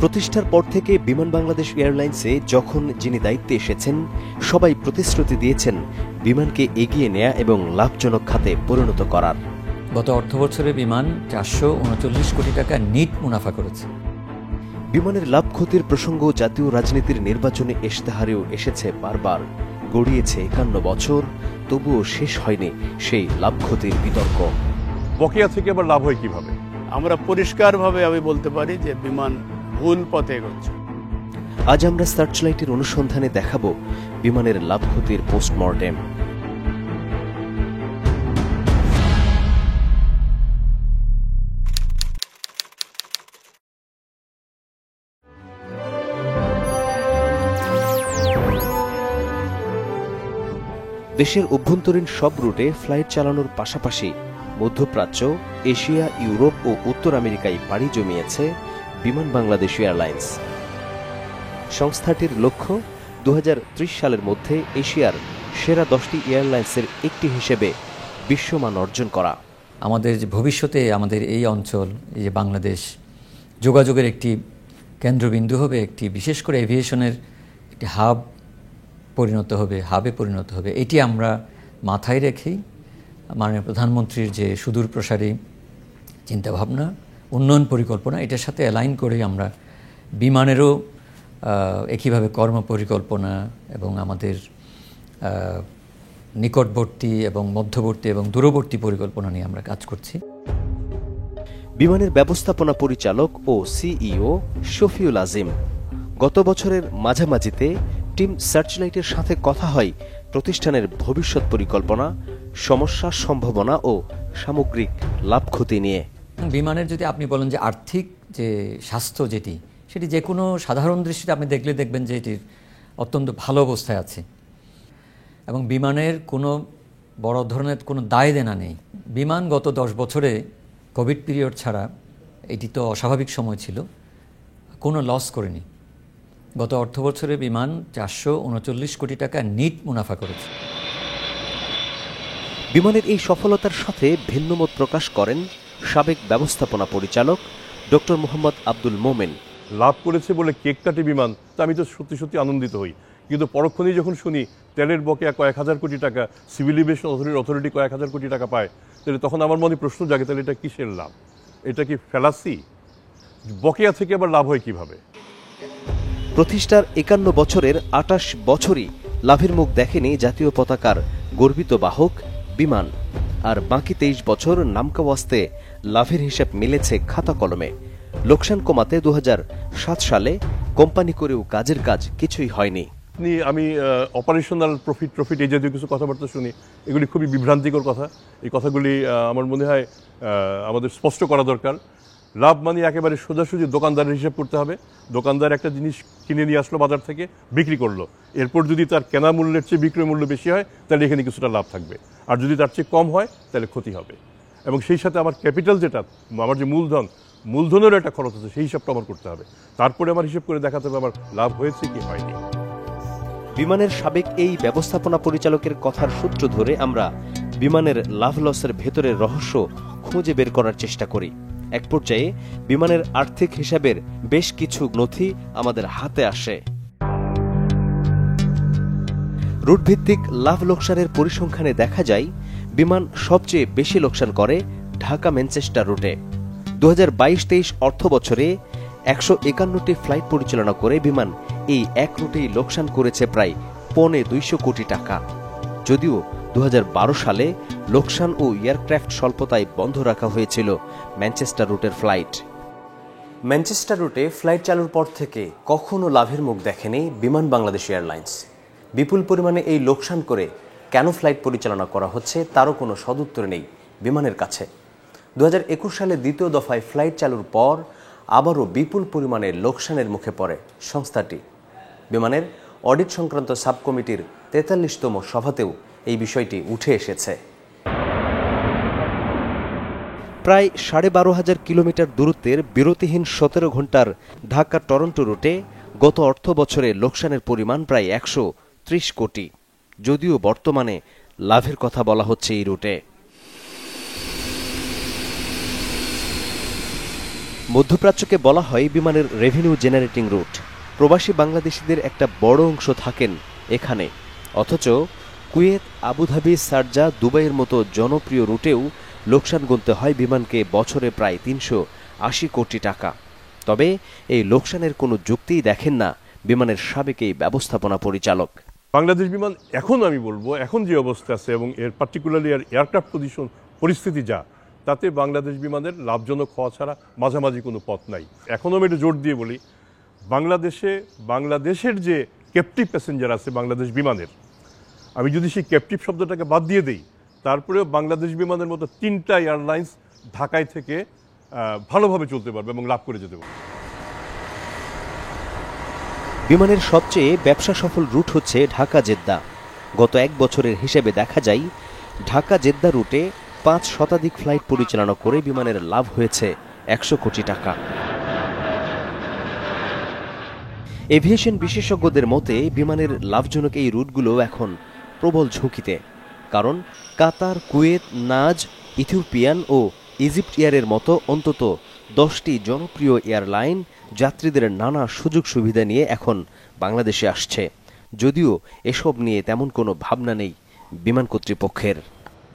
প্রতিষ্ঠার পর থেকে বিমান বাংলাদেশ এয়ারলাইন্সে যখন যিনি দায়িত্বে এসেছেন সবাই প্রতিশ্রুতি দিয়েছেন বিমানকে এগিয়ে নেয়া এবং লাভজনক খাতে পরিণত করার। গত অর্থবছরে বিমান 439 কোটি টাকা নিট মুনাফা করেছে। বিমানের লাভ ক্ষতির প্রসঙ্গ জাতীয় রাজনীতির নির্বাচনে ইশতেহারেও এসেছে বারবার। গড়িয়েছে 51 বছর, তবুও শেষ হয়নি সেই লাভ ক্ষতির বিতর্ক। বকেয়া থেকে আবার লাভ হয় কিভাবে? আমরা পরিষ্কারভাবে আমি বলতে পারি যে বিমান ভুল পথে এগোচ্ছে। আজ আমরা সার্চলাইটের অনুসন্ধানে দেখাবো বিমানের লাভ ক্ষতির পোস্টমর্টেম। দেশের অভ্যন্তরীণ সব রুটে ফ্লাইট চালানোর পাশাপাশি মধ্যপ্রাচ্য, এশিয়া, ইউরোপ ও উত্তর আমেরিকায় পাড়ি জমিয়েছে বিমান বাংলাদেশ এয়ারলাইন্স। সংস্থাটির লক্ষ্য 2030 সালের মধ্যে এশিয়ার সেরা 10টি এয়ারলাইন্সের একটি হিসেবে বিশ্বমান অর্জন করা। আমাদের ভবিষ্যতে আমাদের এই অঞ্চল, এই যে বাংলাদেশ, যোগাযোগের একটি কেন্দ্রবিন্দু হবে, একটি বিশেষ করে এভিয়েশনের একটি হাবে পরিণত হবে। এটি আমরা মাথায় রেখেই মাননীয় প্রধানমন্ত্রীর যে সুদূর প্রসারী চিন্তাভাবনা, উন্নয়ন পরিকল্পনা, এটার সাথে অ্যালাইন করেই আমরা বিমানেরও একইভাবে কর্মপরিকল্পনা এবং আমাদের নিকটবর্তী এবং মধ্যবর্তী এবং দূরবর্তী পরিকল্পনা নিয়ে আমরা কাজ করছি। বিমানের ব্যবস্থাপনা পরিচালক ও সিইও শফিউল আজিম। গত বছরের মাঝামাঝিতে টিম সার্চলাইটের সাথে কথা হয় প্রতিষ্ঠানের ভবিষ্যৎ পরিকল্পনা, সমস্যা, সম্ভাবনা ও সামগ্রিক লাভ ক্ষতি নিয়ে। বিমানের যদি আপনি বলেন যে আর্থিক যে স্বাস্থ্য সেটি যে কোনো সাধারণ দৃষ্টিতে আপনি দেখবেন যে এটির অত্যন্ত ভালো অবস্থায় আছে এবং বিমানের কোনো বড় ধরনের কোনো দায় দেনা নেই। বিমান গত 10 বছরে কোভিড পিরিয়ড ছাড়া, এটি তো অস্বাভাবিক সময় ছিল, কোনো লস করেনি। গত অর্থবছরে বিমান 439 কোটি টাকা নিট মুনাফা করেছে। বিমানের এই সফলতার সাথে ভিন্নমত প্রকাশ করেন সাবেক ব্যবস্থাপনা পরিচালক ডক্টর মোহাম্মদ আব্দুল মোমেন। লাভ করেছে বলে কেক কাটে বিমান, তা আমি তো সত্যি আনন্দিত হই, কিন্তু পরক্ষণেই যখন শুনি তেলের বকেয়া কয়েক হাজার কোটি টাকা, সিভিল এভিয়েশন অথরিটি কয়েক হাজার কোটি টাকা পায়, তাহলে তখন আমার মনে প্রশ্ন জাগে, তাহলে এটা কিসের লাভ? এটা কি ফেলাসি? বকেয়া থেকে আবার লাভ হয় কিভাবে? প্রতিষ্ঠার 51 বছরের 28 বছরই লাভের মুখ দেখেনি জাতীয় পতাকার গর্বিত বাহক বিমান, আর বাকি 23 বছর নামকাওয়াস্তে লাভের হিসাব মিলেছে খাতা কলমে। লোকসান কমাতে 2007 সালে কোম্পানি করেও কাজের কাজ কিছুই হয়নি। আমি অপারেশনাল প্রফিট এই জাতীয় কিছু কথাবার্তা শুনি, এগুলি খুবই বিভ্রান্তিকর কথা। এই কথাগুলি আমার মনে হয় আমাদের স্পষ্ট করা দরকার। লাভ মানে একেবারে সোজাসুজি দোকানদারের হিসাব করতে হবে। দোকানদার একটা জিনিস কিনে নিয়ে আসলো বাজার থেকে, বিক্রি করলো, এরপর যদি তার কেনা মূল্যের চেয়ে বিক্রয় মূল্য বেশি হয় তাহলে এখানে কিছুটা লাভ থাকবে, আর যদি তার চেয়ে কম হয় তাহলে ক্ষতি হবে। এবং সেই সাথে আমার ক্যাপিটাল যেটা, আমার যে মূলধনেরও একটা খরচ আছে, সেই হিসাবটা আমার করতে হবে। তারপরে আমার হিসাব করে দেখাতে হবে আমার লাভ হয়েছে কি হয়নি। বিমানের সাবেক এই ব্যবস্থাপনা পরিচালকের কথার সূত্র ধরে আমরা বিমানের লাভ লসের ভেতরের রহস্য খুঁজে বের করার চেষ্টা করি। এক পর্যায়ে বিমানের আর্থিক হিসাবের বেশ কিছু নথি আমাদের হাতে আসে। রুটভিত্তিক লাভ লোকসানের পরিসংখ্যানে দেখা যায় বিমান সবচেয়ে বেশি লোকসান করে ঢাকা ম্যানচেস্টার রুটে। 2022-23 অর্থ বছরে 151টি ফ্লাইট পরিচালনা করে বিমান এই এক রুটেই লোকসান করেছে প্রায় 250 কোটি টাকা। যদিও 2012 সালে লোকসান ও এয়ারক্রাফট স্বল্পতায় বন্ধ রাখা হয়েছিল ম্যানচেস্টার রুটের ফ্লাইট। ম্যানচেস্টার রুটে ফ্লাইট চালুর পর থেকে কখনো লাভের মুখ দেখেনি বিমান বাংলাদেশ এয়ারলাইন্স। বিপুল পরিমাণে এই লোকসান করে কেন ফ্লাইট পরিচালনা করা হচ্ছে তারও কোনো সদুত্তর নেই বিমানের কাছে। 2021 সালে দ্বিতীয় দফায় ফ্লাইট চালুর পর আবারও বিপুল পরিমাণে লোকসানের মুখে পড়ে সংস্থাটি। বিমানের অডিট সংক্রান্ত সাব কমিটির 43তম সভাতেও এই বিষয়টি উঠে এসেছে। প্রায় 12,500 কিলোমিটার দূরত্বের বিরতিহীন 17 ঘন্টার ঢাকা টরন্টো রুটে গত অর্থ বছরে লোকসানের পরিমাণ প্রায় 130 কোটি, যদিও বর্তমানে লাভের কথা বলা হচ্ছে এই রুটে। মধ্যপ্রাচ্যকে বলা হয় বিমানের রেভিনিউ জেনারেটিং রুট। প্রবাসী বাংলাদেশিদের একটা বড় অংশ থাকেন এখানে। অথচ কুয়েত, আবুধাবি, শারজা, দুবাইয়ের মতো জনপ্রিয় রুটেও লোকসান গুনতে হয় বিমানকে বছরে প্রায় ৩৮০ কোটি টাকা। তবে এই লোকসানের কোনো যুক্তিই দেখেন না বিমানের সাবেক এই ব্যবস্থাপনা পরিচালক। বাংলাদেশ বিমান এখন আমি বলবো এখন যে অবস্থা আছে এবং এর পার্টিকুলারলি এয়ারক্রাফট পরিস্থিতি যা, তাতে বাংলাদেশ বিমানের লাভজনক হওয়া ছাড়া মাঝামাঝি কোনো পথ নাই। এখনও আমি একটু জোর দিয়ে বলি, বাংলাদেশের যে ক্যাপটিভ প্যাসেঞ্জার আছে বাংলাদেশ বিমানের, আমি যদি সেই ক্যাপটিভ শব্দটাকে বাদ দিয়ে দিই, তারপরেও বাংলাদেশ বিমানের মতো 3টা এয়ারলাইন্স ঢাকায় থেকে ভালোভাবে চলতে পারবে এবং লাভ করে যেতে পারবে। বিমানের সবচেয়ে ব্যবসা সফল রুট হচ্ছে ঢাকা জেদ্দা। গত 1 বছরের হিসেবে দেখা যায় ঢাকা জেদ্দা রুটে 5 শতাধিক ফ্লাইট পরিচালনা করে বিমানের লাভ হয়েছে 100 কোটি টাকা। এভিয়েশন বিশেষজ্ঞদের মতে বিমানের লাভজনক এই রুটগুলো এখন প্রবল ঝুঁকিতে। কারণ কাতার, কুয়েত, নাজ, ইথিওপিয়ান ও ইজিপ্ট এয়ারের মতো অন্তত 10টি জনপ্রিয় এয়ারলাইন যাত্রীদের নানা সুযোগ সুবিধা নিয়ে এখন বাংলাদেশে আসছে, যদিও এসব নিয়ে তেমন কোনো ভাবনা নেই বিমান কর্তৃপক্ষের।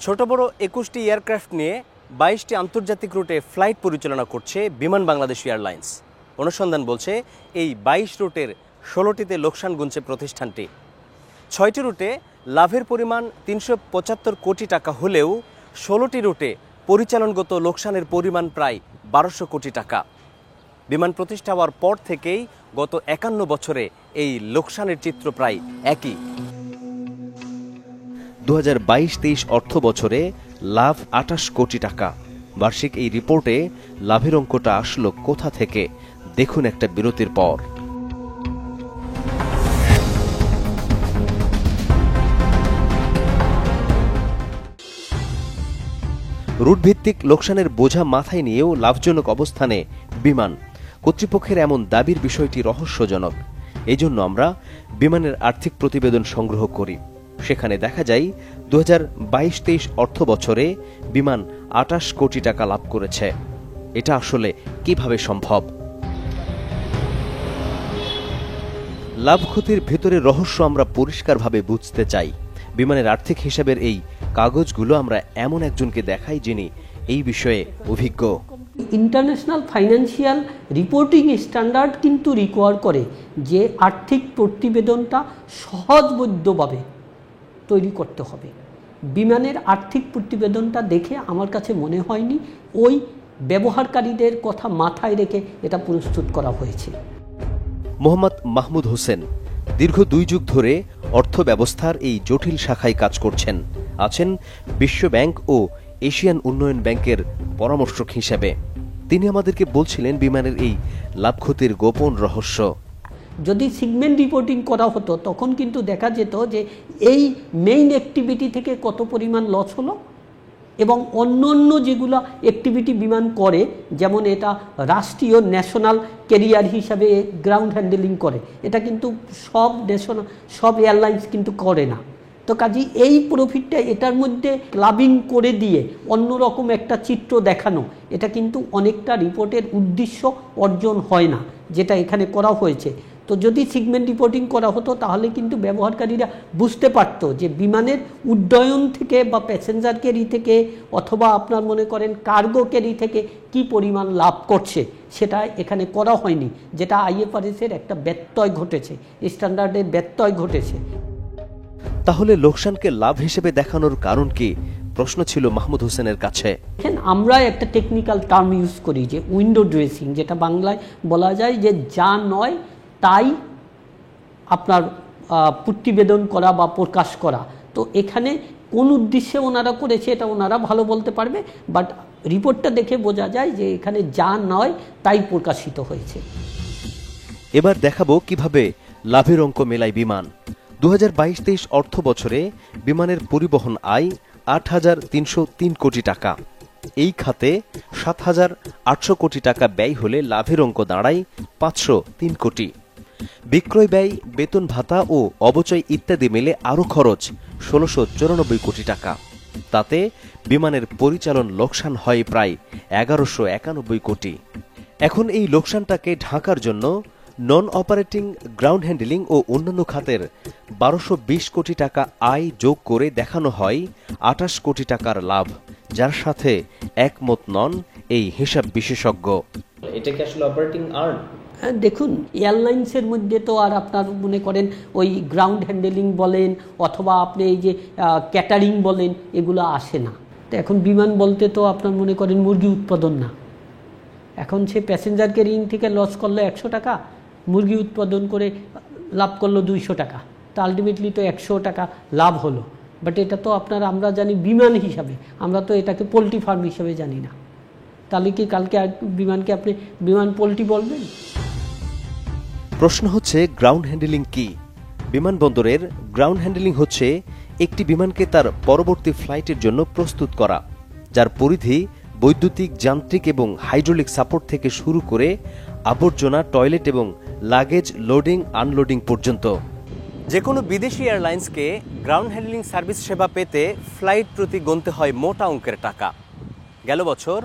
ছোট বড় 21টি এয়ারক্রাফট নিয়ে 22টি আন্তর্জাতিক রুটে ফ্লাইট পরিচালনা করছে বিমান বাংলাদেশ এয়ারলাইন্স। অনুসন্ধান বলছে এই 22 রুটের 16টিতে লোকসান গুনছে প্রতিষ্ঠানটি। 6টি রুটে লাভের পরিমাণ 375 কোটি টাকা হলেও 16টি রুটে পরিচালনগত লোকসানের পরিমাণ প্রায় 1200 কোটি টাকা। বিমান প্রতিষ্ঠা হওয়ার পর থেকেই গত 51 বছরে এই লোকসানের চিত্র প্রায় একই। 2022-23 অর্থ বছরে লাভ 28 কোটি টাকা। বার্ষিক এই রিপোর্টে লাভের অঙ্কটা আসলো কোথা থেকে, দেখুন একটা বিরতির পর। রুটভিত্তিক লোকসানের বোঝা মাথায় নিয়েও লাভজনক অবস্থানে বিমান কর্তৃপক্ষের এমন দাবির বিষয়টি রহস্যজনক। এই জন্য আমরা বিমানের আর্থিক প্রতিবেদন সংগ্রহ করি। সেখানে দেখা যায় 2022-23 অর্থ বছরে বিমান 28 কোটি টাকা লাভ করেছে। এটা আসলে কিভাবে সম্ভব? লাভ ক্ষতির ভেতরের রহস্য আমরা পরিষ্কারভাবে বুঝতে চাই। বিমানের আর্থিক হিসাবের এই কাগজগুলো আমরা এমন একজনকে দেখাই যিনি এই বিষয়ে অভিজ্ঞ। ইন্টারন্যাশনাল ফাইন্যান্সিয়াল রিপোর্টিং স্ট্যান্ডার্ড কিন্তু রিকোয়ার করে যে আর্থিক প্রতিবেদনটা সহজবোধ্যভাবে তৈরি করতে হবে। বিমানের আর্থিক প্রতিবেদনটা দেখে আমার কাছে মনে হয়নি ওই ব্যবহারকারীদের কথা মাথায় রেখে এটা প্রস্তুত করা হয়েছে। মোহাম্মদ মাহমুদ হোসেন দীর্ঘ 2 যুগ ধরে অর্থ ব্যবস্থার এই জটিল শাখায় কাজ করছেন। আছেন বিশ্ব ব্যাংক ও এশিয়ান উন্নয়ন ব্যাংকের পরামর্শক হিসেবে। তিনি আমাদেরকে বলছিলেন বিমানের এই লাভ ক্ষতির গোপন রহস্য। যদি সেগমেন্ট রিপোর্টিং করা হতো তখন কিন্তু দেখা যেত যে এই মেইন অ্যাক্টিভিটি থেকে কত পরিমাণ লস হলো এবং অন্য যেগুলো অ্যাক্টিভিটি বিমান করে, যেমন এটা রাষ্ট্রীয় ন্যাশনাল ক্যারিয়ার হিসাবে গ্রাউন্ড হ্যান্ডেলিং করে, এটা কিন্তু সব এয়ারলাইন্স কিন্তু করে না। তো কাজে এই প্রফিটটা এটার মধ্যে ক্লাবিং করে দিয়ে অন্যরকম একটা চিত্র দেখানো, এটা কিন্তু অনেকটা রিপোর্টের উদ্দেশ্য অর্জন হয় না, যেটা এখানে করা হয়েছে। তো যদি সেগমেন্ট রিপোর্টিং করা হতো তাহলে কিন্তু ব্যবহারকারীরা বুঝতে পারতো যে বিমানের উড্ডয়ন থেকে বা প্যাসেঞ্জার ক্যারি থেকে অথবা আপনার মনে করেন কার্গো ক্যারি থেকে কি পরিমাণ লাভ করছে, সেটা এখানে করা হয়নি, যেটা আইএফআরএসের একটা ব্যত্যয় ঘটেছে, স্ট্যান্ডার্ডের ব্যত্যয় ঘটেছে। তাহলে লোকসানকে লাভ হিসেবে দেখানোর কারণ কি? প্রশ্ন ছিল মাহমুদ হোসেনের কাছে। আমরা একটা টেকনিক্যাল টার্ম ইউজ করি যে উইন্ডো ড্রেসিং, যেটা বাংলায় বলা যায় যে যা নয় তাই আপনার প্রতিবেদন করা বা প্রকাশ করা। তো এখানে কোন উদ্দেশ্যে ওনারা করেছে এটা ওনারা ভালো বলতে পারবে, বাট রিপোর্টটা দেখে বোঝা যায় যে এখানে যা নয় তাই প্রকাশিত হয়েছে। এবার দেখাবো কিভাবে লাভের অঙ্ক মেলায় বিমান। 2022-23 অর্থ বছরে বিমানের পরিবহন আয় 8,303 কোটি টাকা। এই খাতে 7,800 কোটি টাকা ব্যয় হলে লাভের অঙ্ক দাঁড়ায় 503 কোটি। বিক্রয় ব্যয়, বেতন ভাতা ও অবচয় ইত্যাদি মিলে আরও খরচ 1,694 কোটি টাকা। তাতে বিমানের পরিচালন লোকসান হয় প্রায় 1,191 কোটি। এখন এই লোকসানটাকে ঢাকার জন্য নন অপারেটিং গ্রাউন্ড হ্যান্ডেলিং ও অন্যান্য খাতের ১২২০ কোটি টাকা আয় যোগ করে দেখানো হয় ২৮ কোটি টাকার লাভ, যার সাথে একমত নন এই হিসাব বিশেষজ্ঞ। এটা কি আসলে অপারেটিং আর্ন? দেখুন, এয়ারলাইন্সের মধ্যে তো আর আপনার মনে করেন ওই গ্রাউন্ড হ্যান্ডেলিং বলেন অথবা আপনি এই যে ক্যাটারিং বলেন, এগুলো আসে না। তো এখন বিমান বলতে তো আপনার মনে করেন মুরগি উৎপাদন না। এখন সে প্যাসেঞ্জার ক্যারিং থেকে লস করলো ১০০ টাকা, মুরগি উৎপাদন করে লাভ করলো ২০০ টাকা, তো আলটিমেটলি তো ১০০ টাকা লাভ হলো। বাট এটা তো আপনার আমরা জানি বিমান হিসাবে, আমরা তো এটাকে পোলট্রি ফার্ম হিসাবে জানি না। তাহলে কি কালকে বিমানকে আপনি বিমান পোলট্রি বলবেন? প্রশ্ন হচ্ছে, গ্রাউন্ড হ্যান্ডেলিং কি? বিমানবন্দরের গ্রাউন্ড হ্যান্ডেলিং হচ্ছে একটি বিমানকে তার পরবর্তী ফ্লাইটের জন্য প্রস্তুত করা, যার পরিধি বৈদ্যুতিক, যান্ত্রিক এবং হাইড্রোলিক সাপোর্ট থেকে শুরু করে আবর্জনা, টয়লেট এবং লাগেজ লোডিং আনলোডিং পর্যন্ত। যে কোনো বিদেশি এয়ারলাইন্সকে গ্রাউন্ড হ্যান্ডলিং সার্ভিস সেবা পেতে ফ্লাইট প্রতি গুনতে হয় মোটা অঙ্কের টাকা। গেল বছর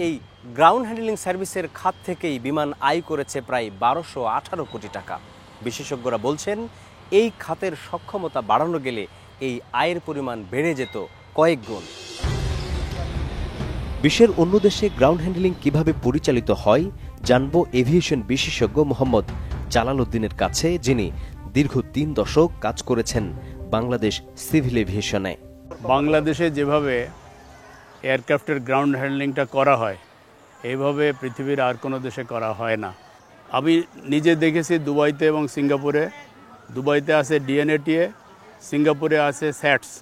এই গ্রাউন্ড হ্যান্ডলিং সার্ভিসের খাত থেকেই বিমান আয় করেছে প্রায় ১২১৮ কোটি টাকা। বিশেষজ্ঞরা বলছেন, এই খাতের সক্ষমতা বাড়ানো গেলে এই আয়ের পরিমাণ বেড়ে যেত কয়েক গুণ। বিশ্বের অন্য দেশে গ্রাউন্ড হ্যান্ডলিং কিভাবে পরিচালিত হয় জানবো এভিয়েশন বিশেষজ্ঞ মোহাম্মদ জালাল উদ্দিনের কাছে, যিনি দীর্ঘ ৩ দশক কাজ করেছেন বাংলাদেশ সিভিল এভিয়েশনে। বাংলাদেশে যেভাবে এয়ারক্রাফটের গ্রাউন্ড হ্যান্ডলিংটা করা হয়, এইভাবে পৃথিবীর আর কোনো দেশে করা হয় না। আমি নিজে দেখেছি দুবাইতে এবং সিঙ্গাপুরে। দুবাইতে আছে ডিএনএটিএ, সিঙ্গাপুরে আছে স্যাটস।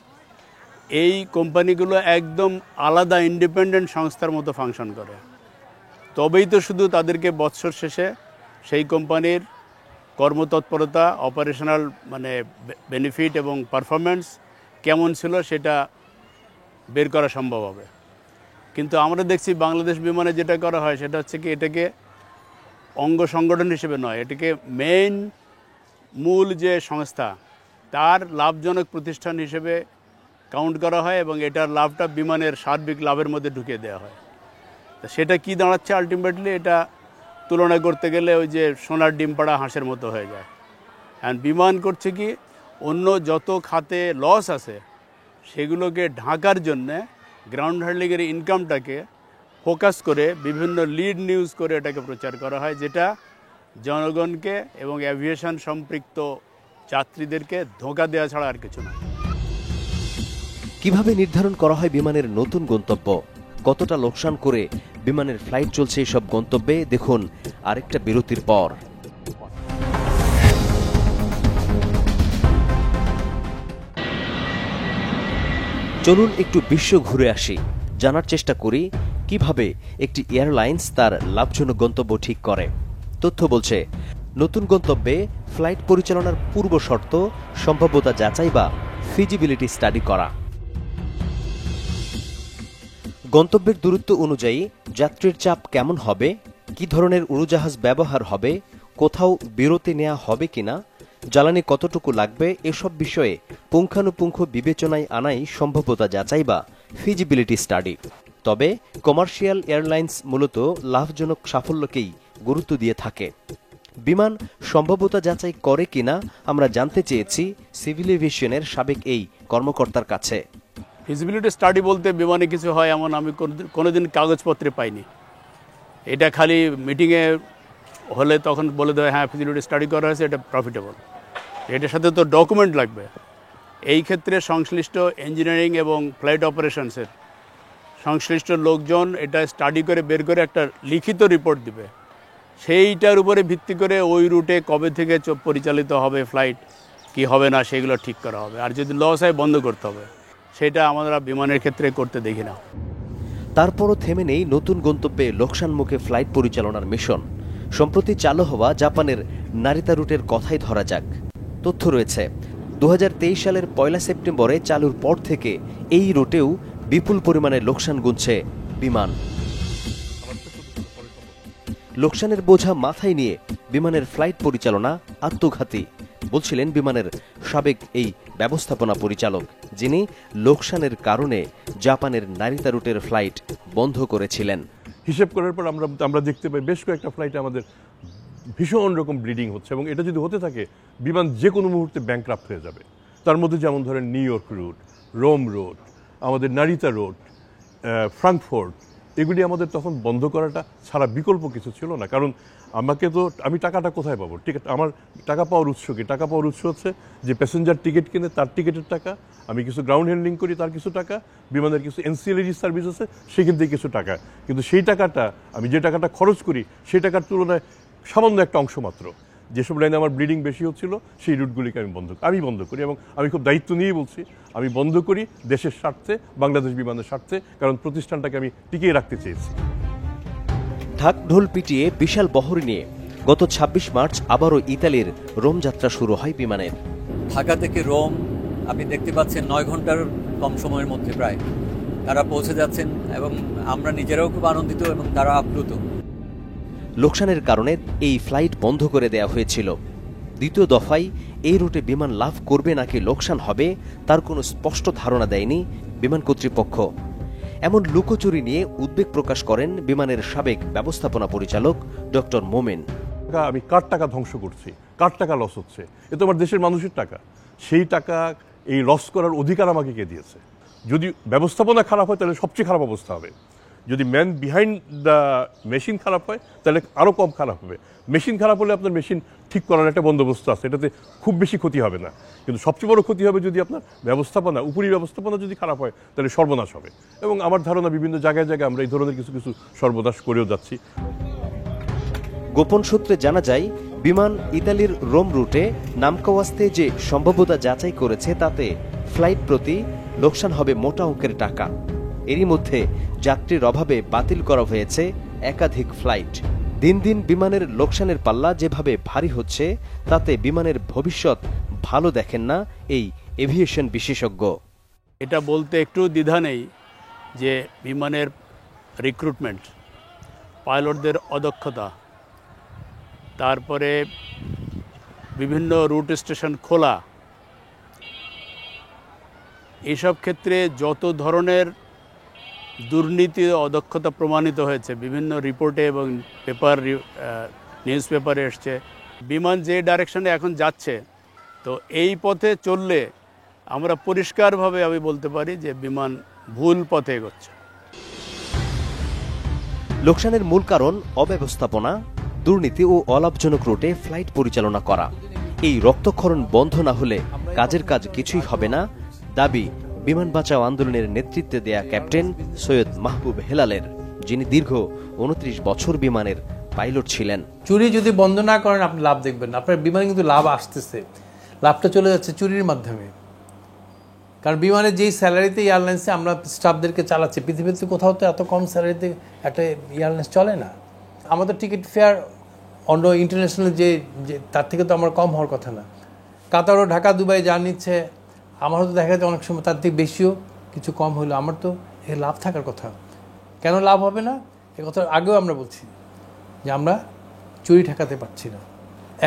এই কোম্পানিগুলো একদম আলাদা ইন্ডিপেন্ডেন্ট সংস্থার মতো ফাংশন করে। তবেই তো শুধু তাদেরকে বৎসর শেষে সেই কোম্পানির কর্মতৎপরতা, অপারেশনাল বেনিফিট এবং পারফরমেন্স কেমন ছিল সেটা বের করা সম্ভব হবে। কিন্তু আমরা দেখছি বাংলাদেশ বিমানে যেটা করা হয় সেটা হচ্ছে কি, এটাকে অঙ্গ সংগঠন হিসেবে নয়, এটাকে মূল যে সংস্থা তার লাভজনক প্রতিষ্ঠান হিসেবে কাউন্ট করা হয় এবং এটার লাভটা বিমানের সার্বিক লাভের মধ্যে ঢুকিয়ে দেওয়া হয়। তো সেটা কি দাঁড়াচ্ছে আলটিমেটলি, এটা তুলনা করতে গেলে ওই যে সোনার ডিম পাড়া হাঁসের মতো হয়ে যায়। অ্যান্ড বিমান করছে কি, অন্য যত খাতে লস আছে সেগুলোকে ঢাকার জন্যে গ্রাউন্ড হ্যান্ডলিংয়ের ইনকামটাকে ফোকাস করে বিভিন্ন লিড নিউজ করে এটাকে প্রচার করা হয়, যেটা জনগণকে এবং অ্যাভিয়েশন সম্পৃক্ত যাত্রীদেরকে ধোঁকা দেওয়া ছাড়া আর কিছু না। কিভাবে নির্ধারণ করা হয় বিমানের নতুন গন্তব্য? কতটা লোকসান করে বিমানের ফ্লাইট চলছে এসব গন্তব্যে? দেখুন আরেকটা বিরতির পর। চলুন একটু বিশ্ব ঘুরে আসি, জানার চেষ্টা করি কিভাবে একটি এয়ারলাইন্স তার লাভজনক গন্তব্য ঠিক করে। তথ্য বলছে, নতুন গন্তব্যে ফ্লাইট পরিচালনার পূর্ব শর্ত সম্ভাব্যতা যাচাই বা ফিজিবিলিটি স্টাডি করা। গন্তব্যের দূরত্ব অনুযায়ী যাত্রীর চাপ কেমন হবে, কি ধরনের উড়োজাহাজ ব্যবহার হবে, কোথাও বিরতি নেওয়া হবে কিনা, জ্বালানি কতটুকু লাগবে, এসব বিষয়ে পুঙ্খানুপুঙ্খ বিবেচনায় আনাই সম্ভাব্যতা যাচাই বা ফিজিবিলিটি স্টাডি। তবে কমার্শিয়াল এয়ারলাইন্স মূলত লাভজনক সাফল্যকেই গুরুত্ব দিয়ে থাকে। বিমান সম্ভাব্যতা যাচাই করে কিনা আমরা জানতে চেয়েছি সিভিল এভিয়েশনের সাবেক এই কর্মকর্তার কাছে। ফিজিবিলিটি স্টাডি বলতে বিমানে কিছু হয় এমন আমি কোনোদিন কাগজপত্রে পাইনি। এটা খালি মিটিংয়ে হলে তখন বলে দেয় হ্যাঁ ফিজিবিলিটি স্টাডি করা হয়েছে, এটা প্রফিটেবল। এটার সাথে তো ডকুমেন্ট লাগবে। এই ক্ষেত্রে সংশ্লিষ্ট ইঞ্জিনিয়ারিং এবং ফ্লাইট অপারেশনসের সংশ্লিষ্ট লোকজন এটা স্টাডি করে বের করে একটা লিখিত রিপোর্ট দিবে। সেইটার উপরে ভিত্তি করে ওই রুটে কবে থেকে পরিচালিত হবে ফ্লাইট, কি হবে না সেগুলো ঠিক করা হবে। আর যদি লস হয় বন্ধ করতে হবে। সেটা আমরা বিমানের ক্ষেত্রে করতে দেখি না। তারপরও থেমে নেই নতুন গন্তব্যে লোকসানমুখে ফ্লাইট পরিচালনার মিশন। সম্প্রতি চালু হওয়া জাপানের নারিতা রুটের কথাই ধরা যাক। তথ্য রয়েছে, 2023 সালের 1 সেপ্টেম্বরে চালুর পর থেকে এই রুটেও বিপুল পরিমাণে লোকসান গুনছে বিমান। লোকসানের বোঝা মাথায় নিয়ে বিমানের ফ্লাইট পরিচালনা আত্মঘাতী বলছিলেন বিমানের সাবেক এই ব্যবস্থাপনা পরিচালক, যিনি লোকসানের কারণে জাপানের নারিতা রুটের ফ্লাইট বন্ধ করেছিলেন। হিসেব করার পর আমরা দেখতে পাই বেশ কয়েকটা ফ্লাইটে আমাদের ভীষণ রকম ব্লিডিং হচ্ছে, এবং এটা যদি হতে থাকে বিমান যে কোনো মুহূর্তে ব্যাংক্রাফট হয়ে যাবে। তার মধ্যে যেমন ধরেন New York route, Rome route, আমাদের নারিতা রুট, ফ্রাঙ্কফুর্ট, এগুলি আমাদের তখন বন্ধ করাটা ছাড়া বিকল্প কিছু ছিল না। কারণ আমি টাকাটা কোথায় পাবো? টিকিট, আমার টাকা পাওয়ার উৎস কি? টাকা পাওয়ার উৎস হচ্ছে যে প্যাসেঞ্জার টিকিট কিনে তার টিকিটের টাকা, আমি কিছু গ্রাউন্ড হ্যান্ডলিং করি তার কিছু টাকা, বিমানের কিছু এনসিএলআরি সার্ভিস আছে সেখান থেকে কিছু টাকা। কিন্তু সেই টাকাটা আমি যে টাকাটা খরচ করি সেই টাকার তুলনায় সামান্য একটা অংশ মাত্র। যেসব লাইনে আমার ব্লিডিং বেশি হচ্ছিল সেই রুটগুলিকে আমি বন্ধ করি, এবং আমি খুব দায়িত্ব নিয়েই বলছি আমি বন্ধ করি দেশের স্বার্থে, বাংলাদেশ বিমানের স্বার্থে, কারণ প্রতিষ্ঠানটাকে আমি টিকিয়ে রাখতে চেয়েছি। ঢাক ঢোল পিটিয়ে বিশাল বহর নিয়ে গত ২৬ মার্চ আবারও ইতালির রোম যাত্রা শুরু হয় বিমানের। ঢাকা থেকে রোম আপনি দেখতে পাচ্ছেন ৯ ঘন্টার কম সময়ের মধ্যে প্রায় তারা পৌঁছে যাচ্ছেন, এবং আমরা নিজেরাও খুব আনন্দিত এবং তারা আপ্লুত। লোকসানের কারণে এই ফ্লাইট বন্ধ করে দেয়া হয়েছিল। দ্বিতীয় দফায় এই রুটে বিমান লাভ করবে নাকি লোকসান হবে তার কোনো স্পষ্ট ধারণা দেয়নি বিমান কর্তৃপক্ষ। এমন লুকোচুরি নিয়ে উদ্বেগ প্রকাশ করেন বিমানের সাবেক ব্যবস্থাপনা পরিচালক ডক্টর মোমেন। আমি কার টাকা ধ্বংস করছি, কার টাকা লস হচ্ছে? এ তো আমার দেশের মানুষের টাকা। সেই টাকা এই লস করার অধিকার আমাকে কে দিয়েছে? যদি ব্যবস্থাপনা খারাপ হয় তাহলে সবচেয়ে খারাপ অবস্থা হবে। যদি ম্যান বিহাইন্ড দ্য মেশিন খারাপ হয় তাহলে আরও কম খারাপ হবে। মেশিন খারাপ হলে আপনার মেশিন ঠিক করার একটা বন্দোবস্ত আছে, এটাতে খুব বেশি ক্ষতি হবে না। কিন্তু সবচেয়ে বড় ক্ষতি হবে যদি আপনার উপরি ব্যবস্থাপনা যদি খারাপ হয় তাহলে সর্বনাশ হবে। এবং আমার ধারণা বিভিন্ন জায়গায় আমরা এই ধরনের কিছু কিছু সর্বনাশ করেও যাচ্ছি। গোপন সূত্রে জানা যায় বিমান ইতালির রোম রুটে নামকাওয়াস্তে যে সম্ভাব্যতা যাচাই করেছে তাতে ফ্লাইট প্রতি লোকসান হবে মোটা অঙ্কের টাকা। এরই মধ্যে যাত্রীর অভাবে বাতিল করা হয়েছে একাধিক ফ্লাইট। দিন দিন বিমানের লোকসানের পাল্লা যেভাবে ভারী হচ্ছে তাতে বিমানের ভবিষ্যৎ ভালো দেখেন না এই এভিয়েশন বিশেষজ্ঞ। এটা বলতে একটু দ্বিধা নেই যে বিমানের রিক্রুটমেন্ট, পাইলটদের অদক্ষতা, তারপরে বিভিন্ন রুট স্টেশন খোলা, এইসব ক্ষেত্রে যত ধরনের দুর্নীতি অদক্ষতা প্রমাণিত হয়েছে বিভিন্ন রিপোর্টে এবং নিউজ পেপারে এসছে। বিমান যে ডাইরেকশনে এখন যাচ্ছে, তো এই পথে চললে আমরা পরিষ্কারভাবে আমি বলতে পারি যে বিমান ভুল পথে এগোচ্ছে। লোকসানের মূল কারণ অব্যবস্থাপনা, দুর্নীতি ও অলাভজনক রুটে ফ্লাইট পরিচালনা করা। এই রক্তক্ষরণ বন্ধ না হলে কাজের কাজ কিছুই হবে না, দাবি বিমান বাঁচাও আন্দোলনের নেতৃত্বে দেয়া ক্যাপ্টেন সৈয়দ মাহবুব হেলালের, যিনি দীর্ঘ ২৯ বছর বিমানের পাইলট ছিলেন। চুরি যদি বন্ধ না করেন আপনি লাভ দেখবেন না। আপনার বিমানে কিন্তু লাভ আসতেছে, লাভটা চলে যাচ্ছে চুরির মাধ্যমে। কারণ বিমানের যেই স্যালারিতে এয়ারলাইন্সে আমরা স্টাফদেরকে চালাচ্ছি, পৃথিবীতে কোথাও তো এত কম স্যালারিতে একটা এয়ারলাইন্স চলে না। আমাদের টিকিট ফেয়ার অন্য ইন্টারন্যাশনাল যে তার থেকে তো আমার কম হওয়ার কথা না। কাতারও ঢাকা দুবাই যা নিচ্ছে আমারও তো দেখা যাচ্ছে অনেক সময় তার থেকে বেশিও কিছু কম হলো। আমার তো এ লাভ থাকার কথা, কেন লাভ হবে না? এ কথা আগেও আমরা বলছি যে আমরা চুরি ঠেকাতে পারছি না।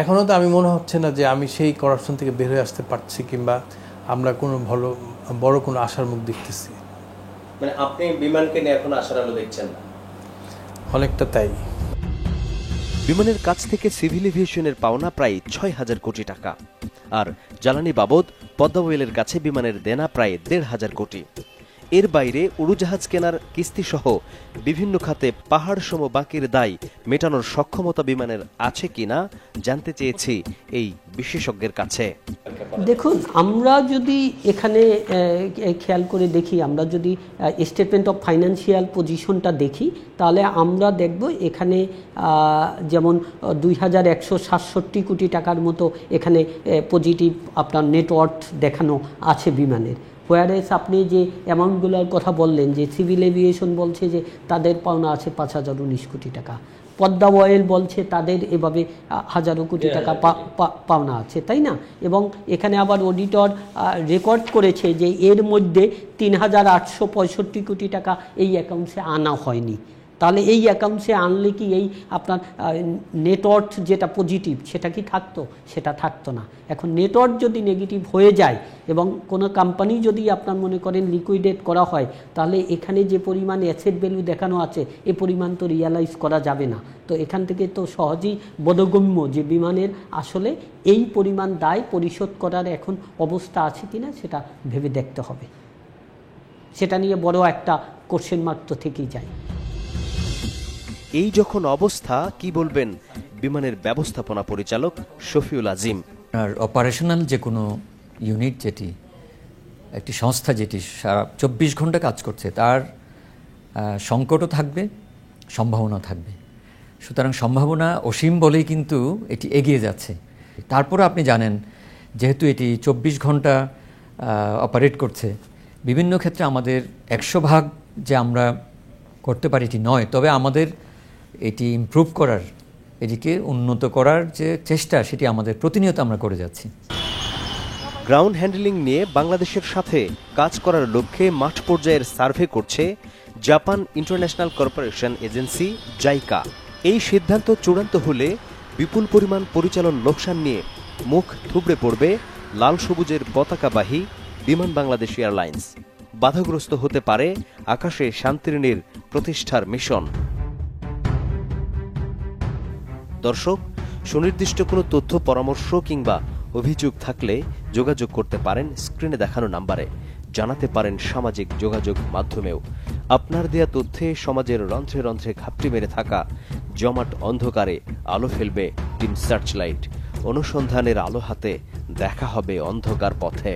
এখনও তো আমি মনে হচ্ছে না যে আমি সেই করাপশন থেকে বের হয়ে আসতে পারছি, কিংবা আমরা কোনো বড় কোনো আশার মুখ দেখতেছি। মানে আপনি বিমানকে নিয়ে এখন আশার আলো দেখছেন না? অনেকটা তাই। বিমানের কাছ থেকে সিভিল এভিয়েশনের পাওনা প্রায় ৬,০০০ কোটি টাকা, আর জ্বালানি বাবদ পদ্মাওয়েলের কাছে বিমানের দেনা প্রায় ১,৫০০ কোটি। এর বাইরে উড়োজাহাজ কেনার কিস্তিসহ বিভিন্ন খাতে পাহাড় সম বাকির দায় মেটানোর সক্ষমতা বিমানের আছে কিনা জানতে চেয়েছি এই বিশেষজ্ঞের কাছে। দেখুন, আমরা যদি এখানে খেয়াল করে দেখি, আমরা যদি স্টেটমেন্ট অফ ফাইন্যান্সিয়াল পজিশনটা দেখি, তাহলে আমরা দেখব এখানে যেমন ২,১৬৭ কোটি টাকার মতো এখানে পজিটিভ আপনার নেটওয়ার্থ দেখানো আছে বিমানের। হোয়ারেস আপনি যে অ্যামাউন্টগুলোর কথা বললেন, যে সিভিল এভিয়েশন বলছে যে তাদের পাওনা আছে ৫,০১৯ কোটি টাকা, পদ্মা অয়েল বলছে তাদের এভাবে হাজারো কোটি টাকা পাওনা আছে, তাই না? এবং এখানে আবার অডিটর রেকর্ড করেছে যে এর মধ্যে ৩,৮৬৫ কোটি টাকা এই অ্যাকাউন্টসে আনা হয়নি। তাহলে এই অ্যাকাউন্টসে আনলে কি এই আপনার নেটওয়ার্থ যেটা পজিটিভ সেটা কি থাকতো? সেটা থাকতো না। এখন নেটওয়ার্থ যদি নেগেটিভ হয়ে যায় এবং কোনো কোম্পানি যদি আপনার মনে করেন লিকুইডেট করা হয়, তাহলে এখানে যে পরিমাণ অ্যাসেট ভ্যালু দেখানো আছে এ পরিমাণ তো রিয়ালাইজ করা যাবে না। তো এখান থেকে তো সহজেই বোধগম্য যে বিমানের আসলে এই পরিমাণ দায় পরিশোধ করার এখন অবস্থা আছে কিনা সেটা ভেবে দেখতে হবে। সেটা নিয়ে বড় একটা কোশ্চেন মার্ক তো থেকেই যায়। এই যখন অবস্থা, কি বলবেন বিমানের ব্যবস্থাপনা পরিচালক শফিউল আজিম? আর অপারেশনাল যে কোনো ইউনিট, যেটি একটি সংস্থা যেটি সারা 24 ঘন্টা কাজ করছে, তার সংকটও থাকবে, সম্ভাবনা থাকবে। সুতরাং সম্ভাবনা অসীম বলেই কিন্তু এটি এগিয়ে যাচ্ছে। তারপরে আপনি জানেন, যেহেতু এটি 24 ঘন্টা অপারেট করছে, বিভিন্ন ক্ষেত্রে আমাদের 100% যে আমরা করতে পারি এটি নয়, তবে আমাদের এটি ইমপ্রুভ করার, এটিকে উন্নত করার যে চেষ্টা, সেটি আমাদের প্রতিনিয়ত আমরা করে যাচ্ছি। গ্রাউন্ড হ্যান্ডলিং নিয়ে বাংলাদেশের সাথে কাজ করার লক্ষ্যে মাঠ পর্যায়ের সার্ভে করছে Japan international corporation agency JICA. এই সিদ্ধান্ত চূড়ান্ত হলে বিপুল পরিমাণ পরিচালন লোকসান নিয়ে মুখ থুবড়ে পড়বে লাল সবুজের পতাকাবাহী বিমান বাংলাদেশ এয়ারলাইন্স। বাধাগ্রস্ত হতে পারে আকাশে শান্তির প্রতিষ্ঠার মিশন। দর্শক, সুনির্দিষ্ট কোনো তথ্য, পরামর্শ কিংবা অভিযোগ থাকলে যোগাযোগ করতে পারেন স্ক্রিনে দেখানো নাম্বারে। জানাতে পারেন সামাজিক যোগাযোগ মাধ্যমেও। আপনার দেয়া তথ্যে সমাজের রন্ধ্রে রন্ধ্রে ঘাপটি মেরে থাকা জমাট অন্ধকারে আলো ফেলবে টিম সার্চলাইট। অনুসন্ধানের আলো হাতে দেখা হবে অন্ধকার পথে।